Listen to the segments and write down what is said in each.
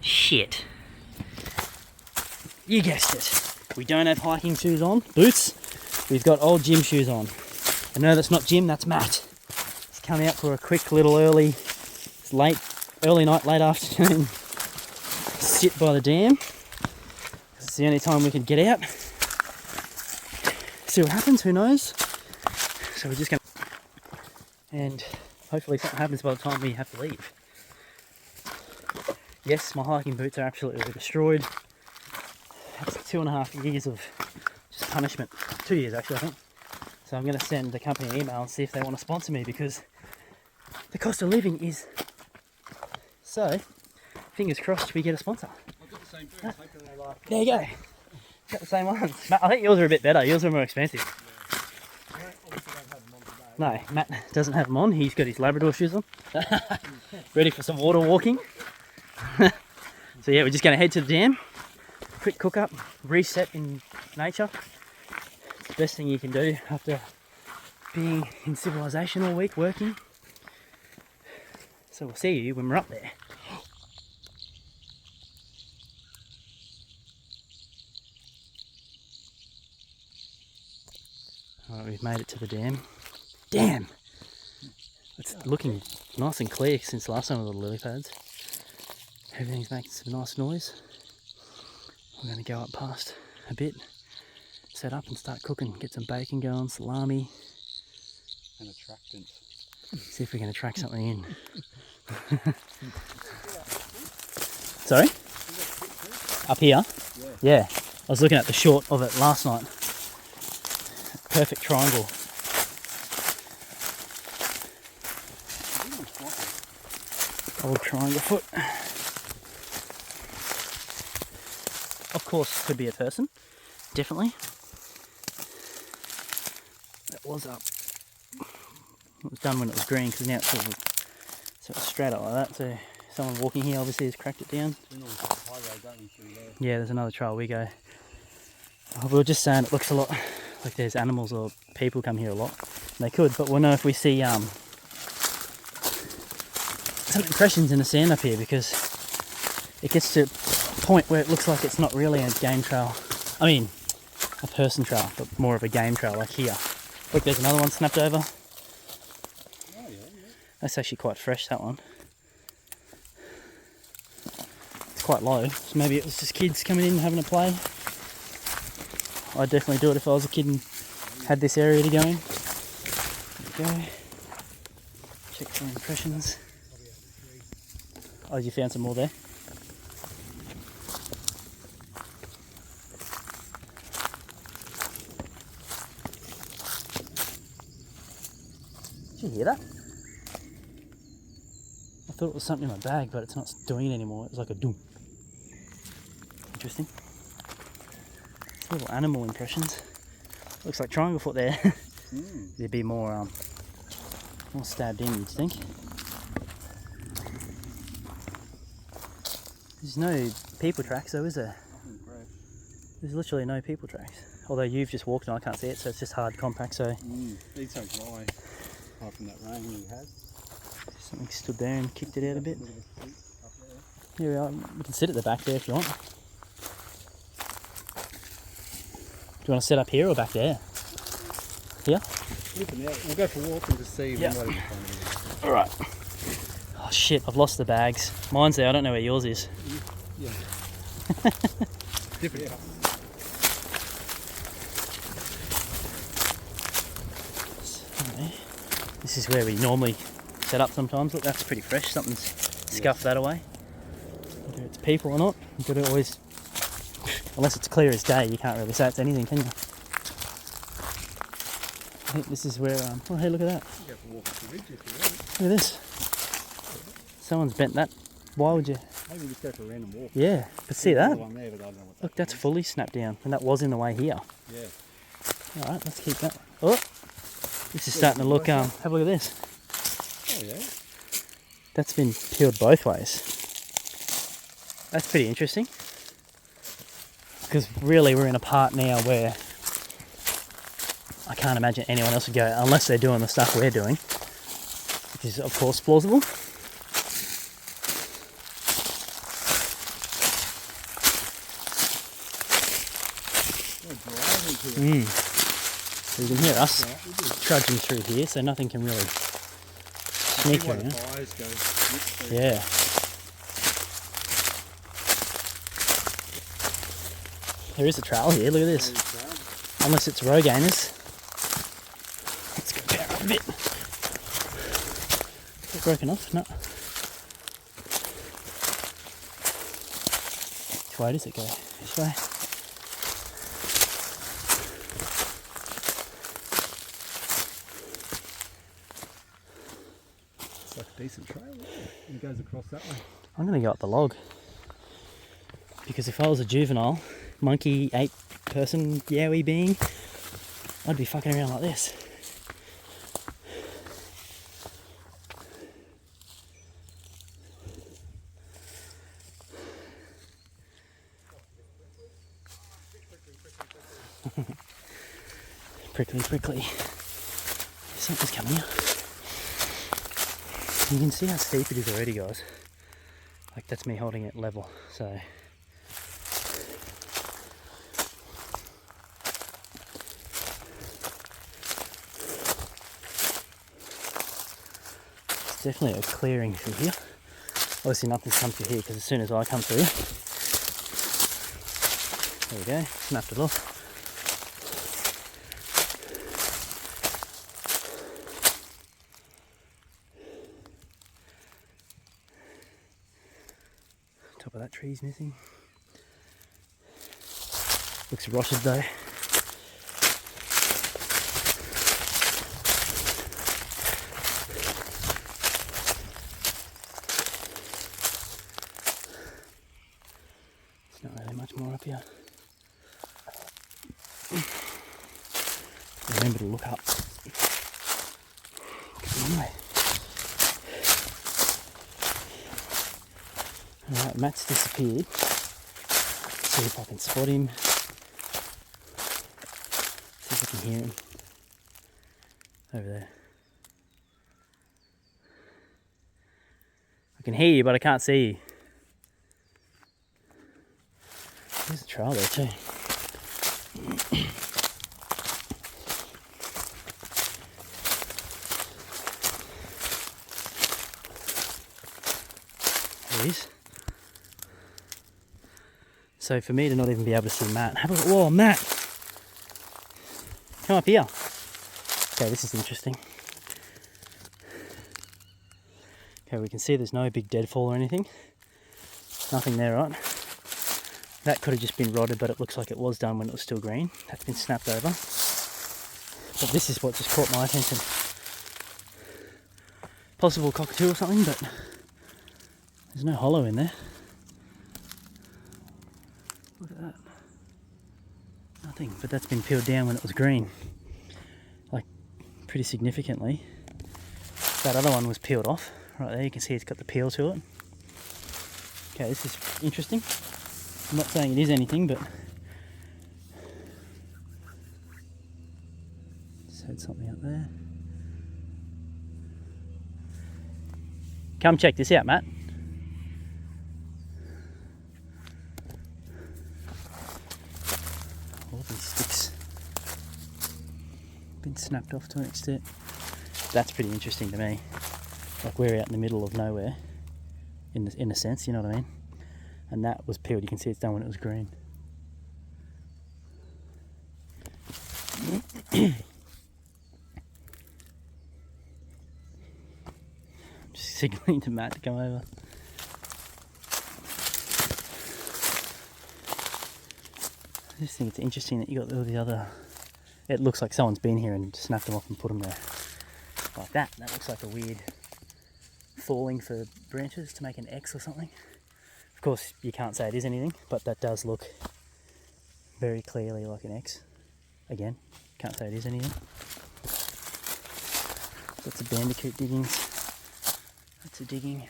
Shit. You guessed it. We don't have hiking shoes on, boots. We've got old gym shoes on. I know that's not Jim, that's Matt. He's coming out for a quick little early night, late afternoon sit by the dam. It's the only time we can get out. See what happens, who knows? So we're just going to... And hopefully something happens by the time we have to leave. Yes, my hiking boots are absolutely destroyed. That's 2.5 years of just punishment. 2 years actually, I think. So I'm going to send the company an email and see if they want to sponsor me, because the cost of living is... So, fingers crossed we get a sponsor. I've got the same boots, hoping they like... There you go. Got the same ones. Matt, I think yours are a bit better. Yours are more expensive. Yeah. Obviously don't have them on today. No, Matt doesn't have them on. He's got his Labrador shoes on. Ready for some water walking. So yeah, we're just going to head to the dam. Quick cook up, reset in nature. It's the best thing you can do after being in civilization all week working. So we'll see you when we're up there. Alright, we've made it to the dam. Damn! It's looking nice and clear since last time with the lily pads. Everything's making some nice noise. We're going to go up past a bit, set up and start cooking, get some bacon going, salami. And attractant. See if we can attract something in. Sorry? Up here? Yeah. I was looking at the short of it last night. Perfect triangle. Old triangle foot. Of course, could be a person. Definitely. That was up. It was done when it was green, because now it's sort of straight up like that. So someone walking here obviously has cracked it down. Yeah, there's another trail we go. Oh, we were just saying it looks a lot like there's animals or people come here a lot. And they could, but we'll know if we see some impressions in the sand up here, because it gets to a point where it looks like it's not really a game trail. I mean, a person trail, but more of a game trail like here. Look, there's another one snapped over. That's actually quite fresh, that one. It's quite low, so maybe it was just kids coming in and having a play. I'd definitely do it if I was a kid and had this area to go in. There we go. Check for impressions. Oh, you found some more there? Did you hear that? I thought it was something in my bag, but it's not doing it anymore. It's like a doom. Interesting. Little animal impressions. Looks like triangle foot there. There'd be more stabbed in, you'd think. There's no people tracks though, is there? There's literally no people tracks. Although you've just walked and I can't see it, so it's just hard compact, so... It's so dry, apart from that rain you had. Something stood there and kicked it out a bit. Here we are. We can sit at the back there if you want. Do you want to set up here or back there? Here? We'll go for a walk and just see what is in front of you. Alright. Oh shit, I've lost the bags. Mine's there, I don't know where yours is. Yeah. Different. So, this is where we normally set up sometimes. Look, that's pretty fresh. Something's scuffed that away. Whether it's people or not, you've got to always... Unless it's clear as day, you can't really say it's anything, can you? I think this is where... oh, hey, look at that. You have to walk up the ridge if you want. Look at this. Someone's bent that. Why would you? Maybe we just go for a random walk. Yeah, but see that? One there, but I don't know what Look, that's fully snapped down, and that was in the way here. Yeah. All right, let's keep that. Oh, this is starting to look. Have a look at this. Oh yeah. That's been peeled both ways. That's pretty interesting. Because really, we're in a part now where I can't imagine anyone else would go unless they're doing the stuff we're doing, which is of course plausible. here. So you can hear us trudging through here, so nothing can really sneak See why around. the fires go through. Yeah. There is a trail here, look at this. Unless it's row gainers. Let's go power up a bit. Is it broken off? No. Which way does it go? This way? It's like a decent trail. It goes across that way. I'm going to go up the log. Because if I was a juvenile, monkey, ape, person, yowie being, I'd be fucking around like this. Prickly, prickly. Something's coming out. You can see how steep it is already, guys. Like, that's me holding it level, so. It's definitely a clearing through here. Obviously nothing's come through here because as soon as I come through, there we go, snapped it off. Top of that tree's missing. Looks rotted though. There's not really much more up here. Remember to look up. Anyway. Alright, Matt's disappeared. See if I can spot him. See if I can hear him. Over there. I can hear you, but I can't see you. There's a trail there too. There he is. So for me to not even be able to see Matt, have a look. Whoa, Matt! Come up here. Okay, this is interesting. Okay, we can see there's no big deadfall or anything. Nothing there, right? That could have just been rotted, but it looks like it was done when it was still green. That's been snapped over. But this is what just caught my attention. Possible cockatoo or something, but there's no hollow in there. Look at that. Nothing, but that's been peeled down when it was green. Like, pretty significantly. That other one was peeled off. Right there, you can see it's got the peel to it. Okay, this is interesting. I'm not saying it is anything, but just had something up there. Come check this out, Matt. All these sticks been snapped off to an extent. That's pretty interesting to me. Like, we're out in the middle of nowhere, in a sense, you know what I mean? And that was peeled. You can see it's done when it was green. Just signaling to Matt to come over. I just think it's interesting that you got all the other. It looks like someone's been here and snapped them off and put them there. Like that. That looks like a weird falling for branches to make an X or something. Of course, you can't say it is anything, but that does look very clearly like an X. Again, can't say it is anything. Lots of bandicoot diggings. Lots of digging.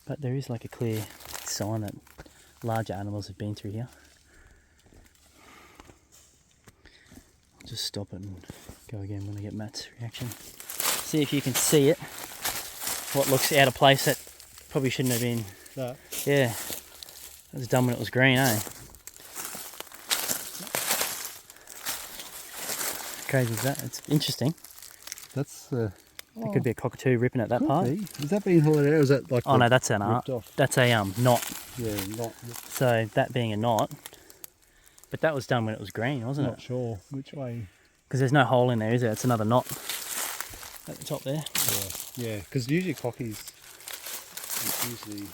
But there is like a clear sign that larger animals have been through here. I'll just stop it and go again when I get Matt's reaction. See if you can see it. What looks out of place that probably shouldn't have been. That? Yeah. That was done when it was green, eh? crazy is that? It's interesting. That's It could be a cockatoo ripping at that part. Is that being hollowed out, or is that like? Oh no, that's an off? That's a knot. Yeah, not. So that being a knot, but that was done when it was green, wasn't Not it? sure which way. Because there's no hole in there, is there? It's another knot at the top there. Yeah, because usually cockies, it's usually.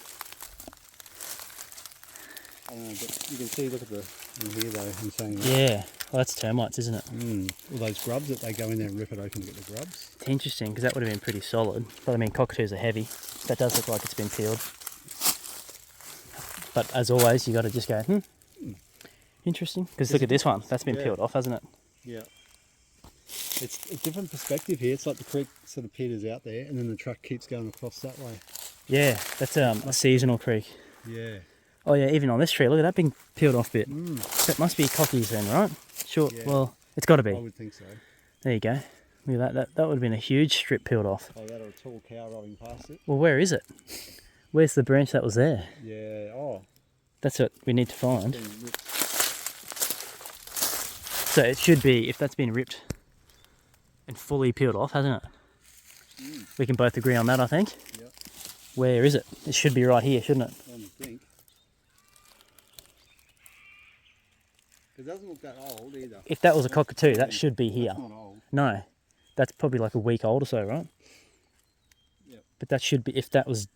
I don't know, but you can see. Look at the in here though. I'm saying that. Yeah, well that's termites, isn't it? All those grubs that they go in there and rip it open to get the grubs. It's interesting because that would have been pretty solid. But I mean, cockatoos are heavy. That does look like it's been peeled. But as always, you got to just go, interesting. Because look at this one. That's been peeled off, hasn't it? Yeah. It's a different perspective here. It's like the creek sort of peters out there, and then the truck keeps going across that way. Yeah, that's a seasonal creek. Yeah. Oh yeah, even on this tree, look at that being peeled off bit. That must be cockies then, right? Sure. Yeah. Well, it's got to be. I would think so. There you go. Look at that. That would have been a huge strip peeled off. Oh, that or a tall cow rolling past it. Well, where is it? Where's the branch that was there? Yeah. Oh. That's what we need to find. So it should be, if that's been ripped and fully peeled off, hasn't it? We can both agree on that, I think. Yep. Where is it? It should be right here, shouldn't it? I would think. It doesn't look that old either. If that was a cockatoo, that should be here. That's not old. No, that's probably like a week old or so, right? Yep. But that should be, if that was,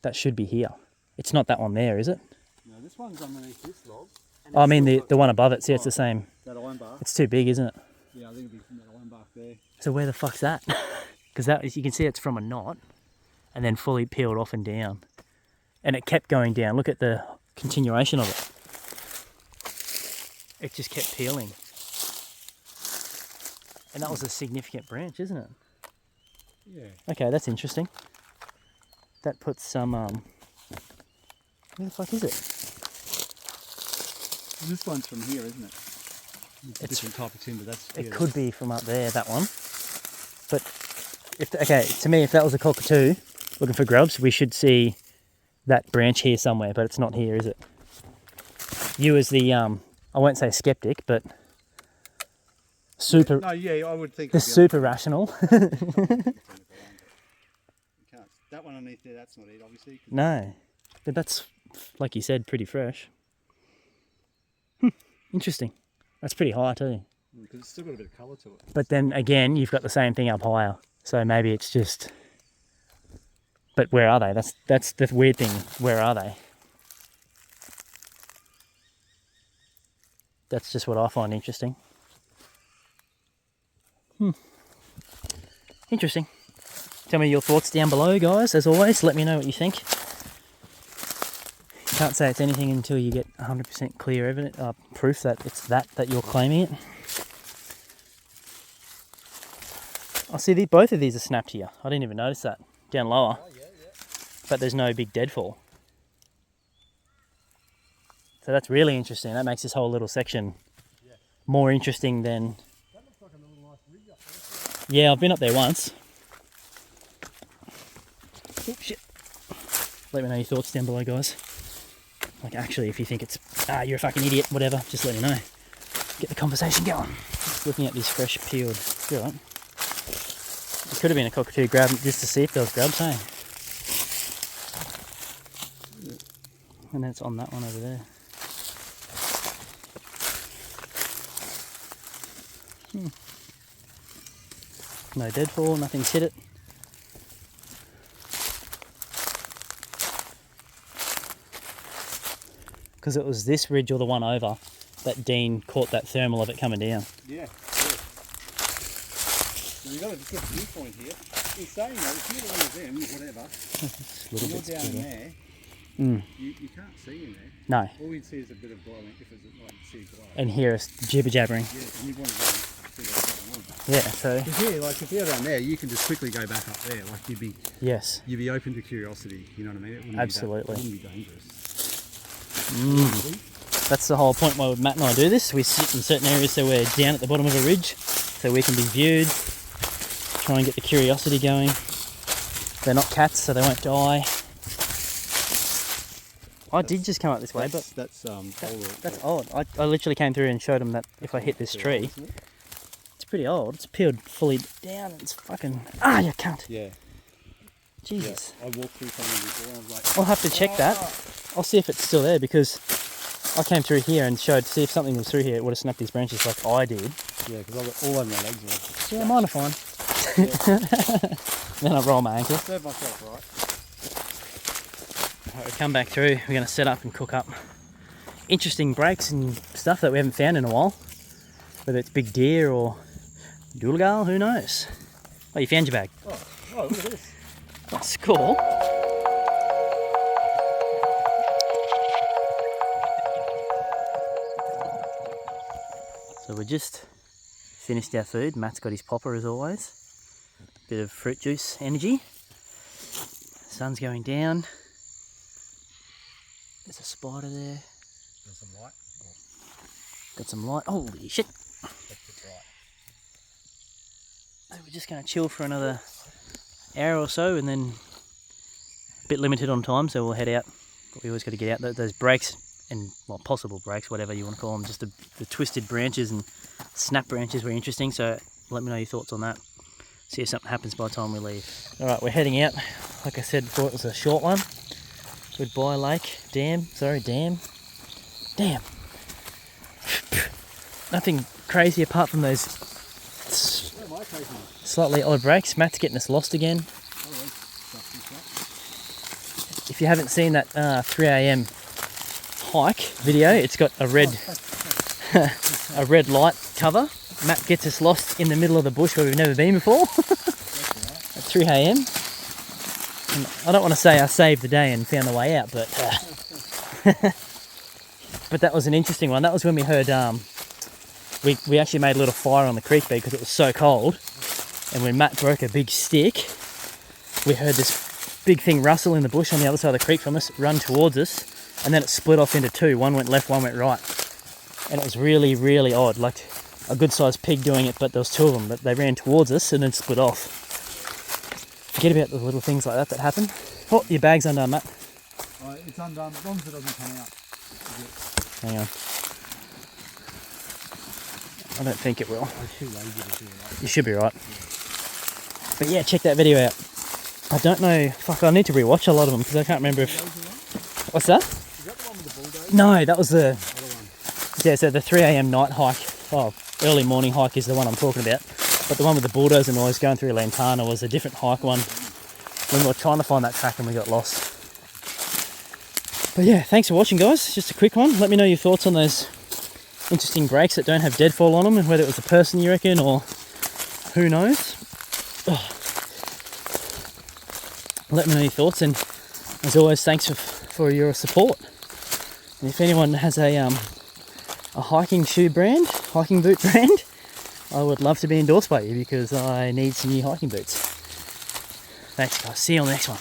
that should be here. It's not that one there, is it? No, this one's underneath this log. Oh, I mean the one above it, see it's the same. That ironbark? It's too big, isn't it? Yeah, I think it'd be from that ironbark there. So where the fuck's that? Because that is, you can see it's from a knot and then fully peeled off and down. And it kept going down. Look at the continuation of it. It just kept peeling. And that was a significant branch, isn't it? Yeah. Okay, that's interesting. That puts some, where the fuck is it? This one's from here, isn't it? It's a different type of timber. That's it could be from up there, that one. But, okay, to me, if that was a cockatoo looking for grubs, we should see that branch here somewhere, but it's not here, is it? You as the, I won't say skeptic, but super... No, yeah, I would think... The super rational. That one underneath there, that's not it, obviously. No, but that's, like you said, pretty fresh. Interesting. That's pretty high too. Because it's still got a bit of colour to it. But then again, you've got the same thing up higher. So maybe it's just... But where are they? That's the weird thing. Where are they? That's just what I find interesting. Interesting. Tell me your thoughts down below, guys. As always, let me know what you think. Can't say it's anything until you get 100% clear evidence, proof that it's that you're claiming it. I see both of these are snapped here. I didn't even notice that down lower. Oh, yeah. But there's no big deadfall. So that's really interesting. That makes this whole little section more interesting than... That looks like a little nice ridge up there. Yeah, I've been up there once. Oh, shit. Let me know your thoughts down below, guys. Like, actually, if you think it's, you're a fucking idiot, whatever, just let me know. Get the conversation going. Just looking at these fresh peeled... You're right. It could have been a cockatoo grab just to see if there was grubs, hey? And then it's on that one over there. No deadfall, nothing's hit it. Because it was this ridge or the one over that Dean caught that thermal of it coming down. Yeah. So you've got a good viewpoint here. In saying that, if you're one of them, whatever, Little you're bits down bigger. there, Mm. you can't see in there. No. All you'd see is a bit of glowing, if it's like see glow. And hear us jibber jabbering. Yeah, and you want to go and see what's going on. Yeah, so Because here, like if you're down there, you can just quickly go back up there. Like you'd be yes. open to curiosity. You know what I mean? It wouldn't Absolutely. Be that, it wouldn't be dangerous. That's the whole point why Matt and I do this. We sit in certain areas so we're down at the bottom of a ridge so we can be viewed, try and get the curiosity going. They're not cats so they won't die. I did just come up this way, but that's odd. I literally came through and showed them that if I hit this tree, it's pretty old. It's peeled fully down. It's fucking... Ah, you cunt. Yeah. Jesus. Yeah. I walked through something before and I was like... I'll have to check that. I'll see if it's still there because I came through here and showed to see if something was through here. It would have snapped these branches like I did. Yeah, because I got all over my legs. Yeah, mine are fine. Yeah. Then I roll my ankle. Serve myself, right? Alright, we come back through. We're going to set up and cook up interesting breaks and stuff that we haven't found in a while. Whether it's big deer or doolgal, who knows? Oh, you found your bag. Oh, look at this. That's cool. So we just finished our food. Matt's got his popper as always. Bit of fruit juice energy. Sun's going down. There's a spider there. There's some light. Got some light. Holy shit! So we're just going to chill for another hour or so, and then a bit limited on time, so we'll head out. But we always got to get out. Those breaks, and well, possible breaks, whatever you want to call them, just the twisted branches and snap branches were interesting. So let me know your thoughts on that. See if something happens by the time we leave. All right, we're heading out. Like I said before, it was a short one. Goodbye, lake. Dam. Nothing crazy apart from those slightly odd breaks. Matt's getting us lost again. If you haven't seen that 3 a.m. hike video, it's got a red a red light cover. Matt gets us lost in the middle of the bush where we've never been before at 3 a.m. I don't want to say I saved the day and found the way out, but but that was an interesting one. That was when we heard we actually made a little fire on the creek bed because it was so cold, and when Matt broke a big stick, we heard this big thing rustle in the bush on the other side of the creek from us, run towards us, and then it split off into two. One went left, one went right, and it was really, really odd, like a good sized pig doing it, but there was two of them, but they ran towards us and then split off. Forget about the little things like that happen. Oh, your bag's undone, Matt. It's undone, as long as it doesn't come out. Hang on. I don't think it will. I'm too lazy to do that. You should be right. But yeah, check that video out. I don't know, fuck, I need to rewatch a lot of them because I can't remember if... What's that? Is that the one with the bulldozer? No, that was the... Other one. Yeah, so the 3 a.m. night hike. Oh, early morning hike is the one I'm talking about. But the one with the bulldozer noise going through Lantana was a different hike one when we were trying to find that track and we got lost. But yeah, thanks for watching, guys. Just a quick one. Let me know your thoughts on those interesting breaks that don't have deadfall on them and whether it was a person you reckon or who knows. Oh. Let me know your thoughts, and as always, thanks for your support. And if anyone has a hiking shoe brand, hiking boot brand, I would love to be endorsed by you because I need some new hiking boots. Thanks, guys. See you on the next one.